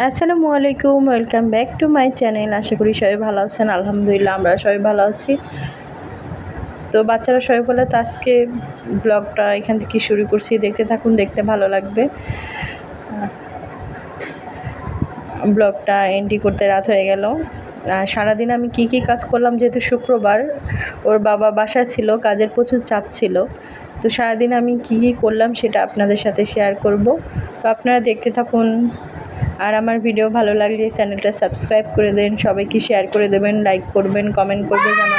আসসালামু আলাইকুম, welcome back to my channel. আশা করি সবাই ভালো আছেন। আলহামদুলিল্লাহ আমরা সবাই ভালো আছি। তো বাচ্চারা সবাই বলে, তো আজকে ব্লগটা এখান থেকে শুরু করছি, দেখতে থাকুন, দেখতে ভালো লাগবে। ব্লগটা এন্ডি করতে রাত হয়ে গেল। সারাদিন আমি কি কাজ করলাম, যেহেতু শুক্রবার ওর বাবা বাসা ছিল, কাজের প্রচুর চাপ ছিল, তো সারাদিন আমি কি করলাম সেটা আপনাদের সাথে শেয়ার করব। তো আপনারা দেখতে থাকুন। আর আমার ভিডিও ভালো লাগলে চ্যানেলটা সাবস্ক্রাইব করে দেন, সবাইকে শেয়ার করে দেবেন, লাইক করবেন, কমেন্ট করবেন, যেন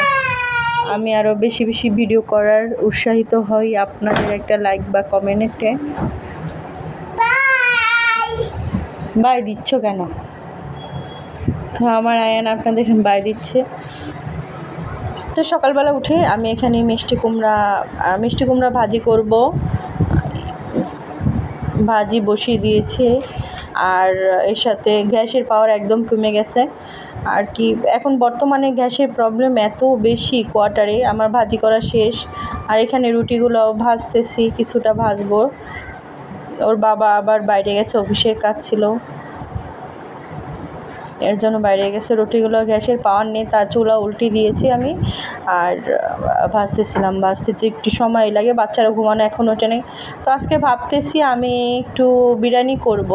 আমি আরও বেশি বেশি ভিডিও করার উৎসাহিত হই আপনাদের একটা লাইক বা কমেন্টে। বাই দিচ্ছ কেন? তো আমার আয়ান আপনাদের বাই দিচ্ছে। তো সকালবেলা উঠে আমি এখানে মিষ্টি কুমড়া ভাজি করব, ভাজি বসিয়ে দিয়েছি। আর এর সাথে গ্যাসের পাওয়ার একদম কমে গেছে আর কি। এখন বর্তমানে গ্যাসের প্রবলেম এত বেশি কোয়ার্টারে। আমার ভাজি করা শেষ, আর এখানে রুটিগুলো ভাজতেছি, কিছুটা ভাজবো। ওর বাবা আবার বাইরে গেছে, অফিসের কাজ ছিল, এর জন্য বাইরে গেছে। রুটিগুলো গ্যাসের পাওয়ার নেই, তার চুলা উল্টে দিয়েছি আমি, আর ভাজতে একটু সময় লাগে, বাচ্চারা ঘুমানো এখন ওঠে নেই। তো আজকে ভাবতেছি আমি একটু বিরিয়ানি করব।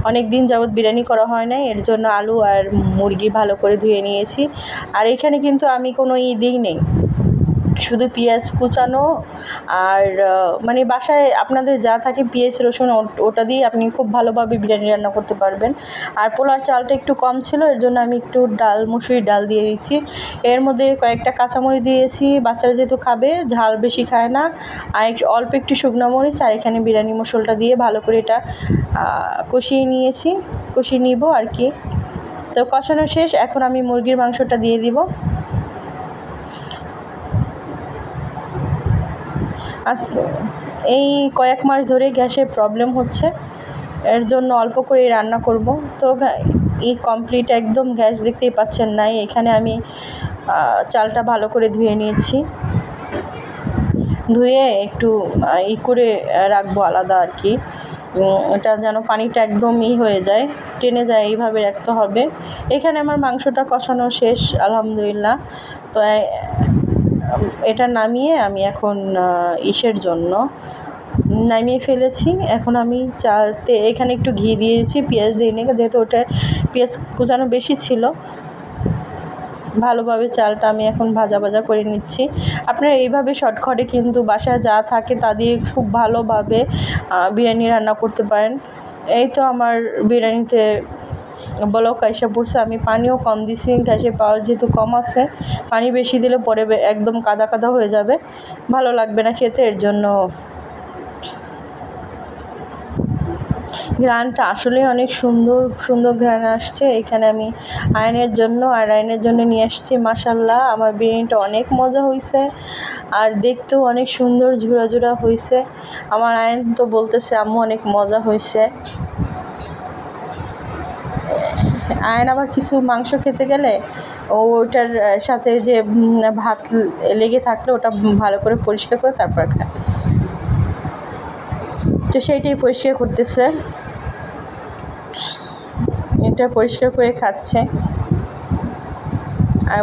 অনেক দিন যাবৎ বিরিয়ানি করা হয় না, এর জন্য আলু আর মুরগি ভালো করে ধুয়ে নিয়েছি। আর এখানে কিন্তু আমি কোনো দিই নেই, শুধু পেঁয়াজ কুচানো আর মানে বাসায় আপনাদের যা থাকে পেঁয়াজ রসুন, ওটা দিয়ে আপনি খুব ভালোভাবে বিরিয়ানি রান্না করতে পারবেন। আর পোলার চালটা একটু কম ছিল, এর জন্য আমি একটু মুসুরির ডাল দিয়ে দিচ্ছি। এর মধ্যে কয়েকটা কাঁচামরিচ দিয়েছি, বাচ্চারা যেহেতু খাবে, ঝাল বেশি খায় না। আর অল্প একটু শুকনো মরিচ, আর এখানে বিরিয়ানি মশলাটা দিয়ে ভালো করে এটা কষিয়ে নিব আর কি। তো কষানো শেষ, এখন আমি মুরগির মাংসটা দিয়ে দিব। এই কয়েক মাস ধরে গ্যাসের প্রবলেম হচ্ছে, এর জন্য অল্প করে রান্না করব। তো এই কমপ্লিট একদম, গ্যাস দেখতেই পাচ্ছেন নাই। এখানে আমি চালটা ভালো করে ধুয়ে নিয়েছি, ধুয়ে একটু করে রাখবো আলাদা আর কি। এটা যেন পানিটা একদম হয়ে যায়, টেনে যায়, এইভাবে রাখতে হবে। এখানে আমার মাংসটা কষানো শেষ আলহামদুলিল্লাহ। তো এটা নামিয়ে আমি এখন নামিয়ে ফেলেছি। এখন আমি এখানে একটু ঘি দিয়েছি, পেঁয়াজ দিয়ে নিয়ে, যেহেতু ওটা পেঁয়াজ কুচানো বেশি ছিল। ভালোভাবে চালটা আমি এখন ভাজা করে নিচ্ছি। আপনারা এইভাবে শর্টকাটে কিন্তু বাসায় যা থাকে তা দিয়ে খুব ভালোভাবে বিরিয়ানি রান্না করতে পারেন। এই তো আমার বিরিয়ানিতে বলক আইসা পড়ছে। আমি পানিও কম দিছি, গ্যাসের পাওয়ার যেহেতু কম আছে, পানি বেশি দিলে পরে একদম কাদা হয়ে যাবে, ভালো লাগবে না খেতে। এর জন্য ঘ্রাণটা আসলে অনেক সুন্দর ঘ্রাণ আসছে। এখানে আমি আয়নের জন্য নিয়ে আসছি। মাশাল্লাহ, আমার বিরিয়ানিটা অনেক মজা হয়েছে, আর দেখতেও অনেক সুন্দর ঝুরা হয়েছে। আমার আয়ন তো বলতেছে আম্মু অনেক মজা হয়েছে। আয়ন আবার কিছু মাংস খেতে গেলে ওটার সাথে যে ভাত লেগে থাকলে ওটা ভালো করে পরিষ্কার করে তারপর খায়, তো সেইটাই পরিষ্কার করতেছে, এটা পরিষ্কার করে খাচ্ছে। আর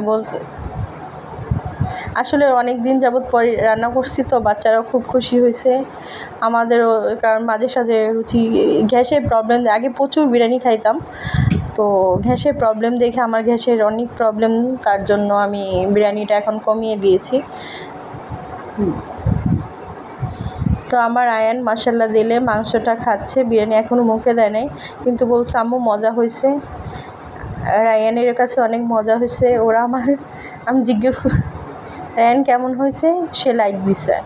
আসলে অনেক দিন যাবৎ পরে রান্না করছি, তো বাচ্চারাও খুব খুশি হয়েছে, আমাদেরও। কারণ মাঝে সাঝে গ্যাসের প্রবলেম, আগে প্রচুর বিরিয়ানি খাইতাম, তো গ্যাসের প্রবলেম দেখে, আমার গ্যাসের অনেক প্রবলেম, তার জন্য আমি বিরিয়ানিটা এখন কমিয়ে দিয়েছি। তো আমার আয়ান মাশাল্লাহ দিলে মাংসটা খাচ্ছে, বিরিয়ানি এখনও মুখে দেয় নাই, কিন্তু বলছে আম্মু মজা হয়েছে। রায়ানের কাছে অনেক মজা হয়েছে। আমি জিজ্ঞেস রায়ান কেমন হয়েছে, সে লাইক দিছে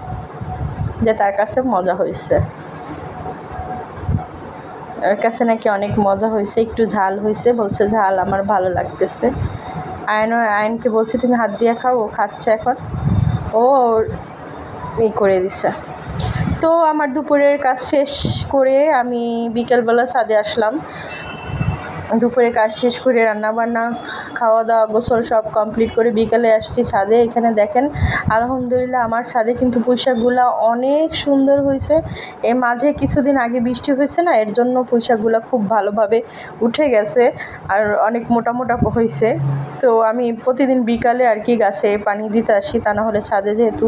যে তার কাছে মজা হয়েছে, ওর কাছে নাকি অনেক মজা হয়েছে। একটু ঝাল হয়েছে, বলছে ঝাল আমার ভালো লাগতেছে। আয়নকে বলছে তুমি হাত দিয়ে খাও, ও খাচ্ছে এখন, ও করে দিছে। তো আমার দুপুরের কাজ শেষ করে আমি বিকেলবেলা ছাদে আসলাম। দুপুরে কাজ শেষ করে রান্নাবান্না, খাওয়া দাওয়া, গোসল সব কমপ্লিট করে বিকালে আসছি ছাদে। এখানে দেখেন আলহামদুলিল্লাহ আমার ছাদে কিন্তু পুঁইশাকগুলো অনেক সুন্দর হয়েছে। এর মাঝে কিছুদিন আগে বৃষ্টি হয়েছে না, এর জন্য পুঁইশাকগুলো খুব ভালোভাবে উঠে গেছে আর অনেক মোটা মোটা হয়েছে। তো আমি প্রতিদিন বিকালে আর কি গাছে পানি দিতে আসি, তা না হলে ছাদে যেহেতু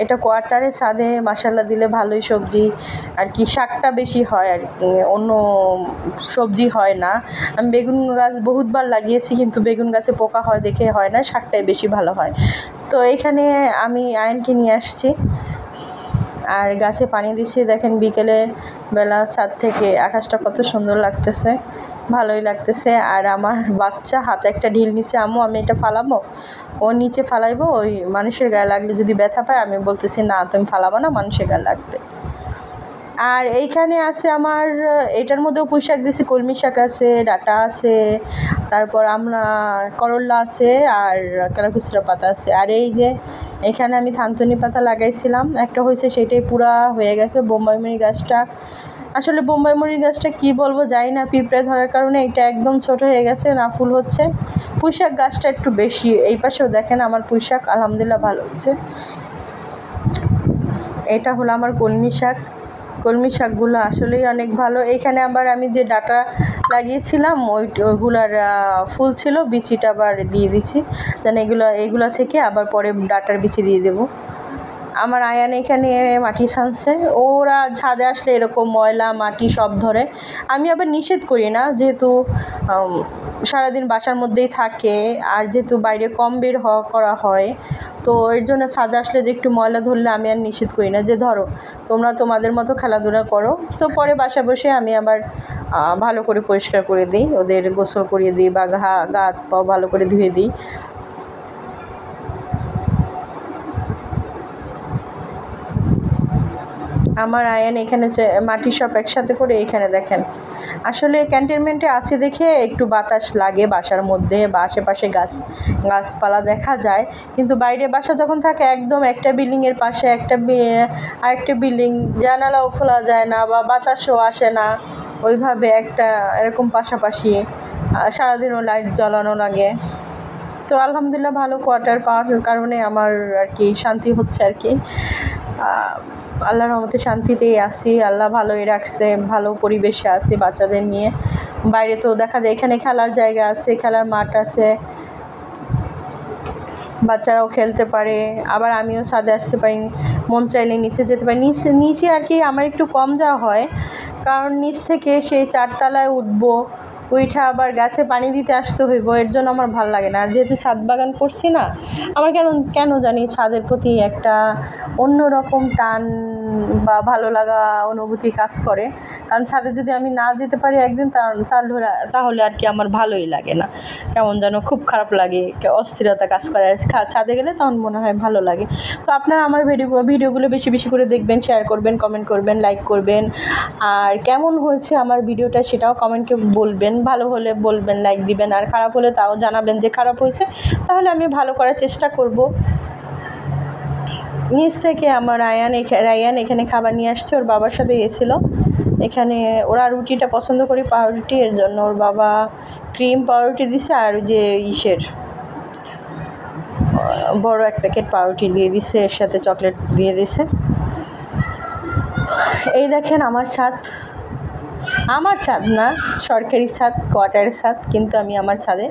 এটা কোয়ার্টারে, ছাদে মাসাল্লা দিলে ভালোই সবজি আর কি শাকটা বেশি হয় আর অন্য সবজি হয় না। আমি বেগুন গাছ বহুতবার লাগিয়েছি কিন্তু বেগুন গাছে পোকা হয় দেখে হয় না, শাকটাই বেশি ভালো হয়। তো এখানে আমি আয়নকে নিয়ে আসছি আর গাছে পানি দিচ্ছি। দেখেন বিকেলের বেলা ছাদ থেকে আকাশটা কত সুন্দর লাগতেছে, ভালোই লাগতেছে। আর আমার বাচ্চা হাতে একটা ঢিল নিচে, আম্মু আমি এটা ফালাবো, ও নিচে ফালাইবো, ওই মানুষের গায়ে লাগলে যদি ব্যথা পায়। আমি বলতেছি না তুমি ফালাবো না, মানুষের গায়ে লাগবে। আর এইখানে আছে আমার, এটার মধ্যেও পুঁই শাক দিয়েছি, কলমি শাক আছে, ডাঁটা আছে, তারপর আমরা করল্লা আছে আর কালাকুচরা পাতা আছে। আর এই যে এখানে আমি থানতুনি পাতা লাগাইছিলাম, একটা হয়েছে সেটাই পুরা হয়ে গেছে। বোম্বাইমরি গাছটা, আসলে বোম্বাইমরি গাছটা কি বলবো জানি না, পিঁপড়ে ধরার কারণে এটা একদম ছোট হয়ে গেছে, না ফুল হচ্ছে। পুঁই শাক গাছটা একটু বেশি, এই পাশেও দেখেন আমার পুঁই শাক আলহামদুলিল্লাহ ভালো হচ্ছে। এটা হলো আমার কলমি শাক, কলমি শাকগুলো আসলেই অনেক ভালো। এখানে আবার আমি যে ডাঁটা লাগিয়েছিলাম ওইগুলার ফুল ছিল, বিচিটা আবার দিয়ে দিচ্ছি যেন এইগুলো থেকে আবার পরে ডাঁটার বিচি দিয়ে দেবো। আমার আয়ান এখানে মাটি ছানছে, ওরা ছাদে আসলে এরকম ময়লা মাটি সব ধরে। আমি আবার নিষেধ করি না, যেহেতু সারাদিন বাসার মধ্যেই থাকে আর যেহেতু বাইরে কম বের করা হয়, তো এর জন্য ছাদে আসলে যে একটু ময়লা ধরলে আমি আর নিষেধ করি না, যে ধরো তোমরা তোমাদের মতো খেলাধুলা করো। তো পরে বাসা বসে আমি আবার ভালো করে পরিষ্কার করে দিই, ওদের গোসল করিয়ে দিই বা গা হাত পাও ভালো করে ধুয়ে দিই। আমার আয়ান এখানে মাটি সব একসাথে করে এখানে দেখেন। আসলে ক্যান্টনমেন্টে আছে দেখে একটু বাতাস লাগে বাসার মধ্যে বা আশেপাশে গাছপালা দেখা যায়, কিন্তু বাইরে বাসা যখন থাকে একদম একটা বিল্ডিংয়ের পাশে আরেকটা বিল্ডিং, জানালাও খোলা যায় না বা বাতাসও আসে না ওইভাবে, একটা এরকম পাশাপাশি সারাদিনও লাইট জ্বালানো লাগে। তো আলহামদুলিল্লাহ ভালো কোয়ার্টার পাওয়ার কারণে আমার আর কি শান্তি হচ্ছে আর কি। আল্লাহর রহমতে শান্তিতেই আছি, আল্লাহ ভালোই রাখছে, ভালো পরিবেশে আছি বাচ্চাদের নিয়ে। বাইরে তো দেখা যায় এখানে খেলার জায়গা আছে, খেলার মাঠ আছে, বাচ্চারাও খেলতে পারে, আবার আমিও ছাদে আসতে পারি, মন চাইলে নিচে যেতে পারি। নিচে আর কি আমার একটু কম যাওয়া হয়, কারণ নিচ থেকে সেই 4 তলায় উঠবো, উঠে আবার গাছে পানি দিতে আসতে হইব, এর জন্য আমার ভালো লাগে না। আর যেহেতু ছাদ বাগান করছি না, আমার কেন জানি ছাদের প্রতি একটা অন্যরকম টান বা ভালো লাগা অনুভূতি কাজ করে। কারণ ছাদে যদি আমি না যেতে পারি একদিন, তাহলে আর কি আমার ভালোই লাগে না, কেমন যেন খুব খারাপ লাগে, অস্থিরতা কাজ করে। ছাদে গেলে তখন মনে হয় ভালো লাগে। তো আপনারা আমার ভিডিওগুলো বেশি বেশি করে দেখবেন, শেয়ার করবেন, কমেন্ট করবেন, লাইক করবেন। আর কেমন হয়েছে আমার ভিডিওটা সেটাও কমেন্টে বলবেন, ভালো হলে বলবেন লাইক দিবেন, আর খারাপ হলে তাও জানাবেন যে খারাপ হয়েছে, তাহলে আমি ভালো করার চেষ্টা করব। নিচ থেকে আমার রায়ান এখানে খাবার নিয়ে আসছে, ওর বাবার সাথে গেছিলো। এখানে ওরা রুটিটা পছন্দ করি, পাউরুটি, এর জন্য ওর বাবা ক্রিম পাউরুটি দিছে আর যে বড় এক প্যাকেট পাউরুটি দিয়ে দিছে, এর সাথে চকলেট দিয়ে দিছে। এই দেখেন আমার ছাদ না, সরকারি ছাদ, কোয়ার্টারের ছাদ, কিন্তু আমি আমার ছাদে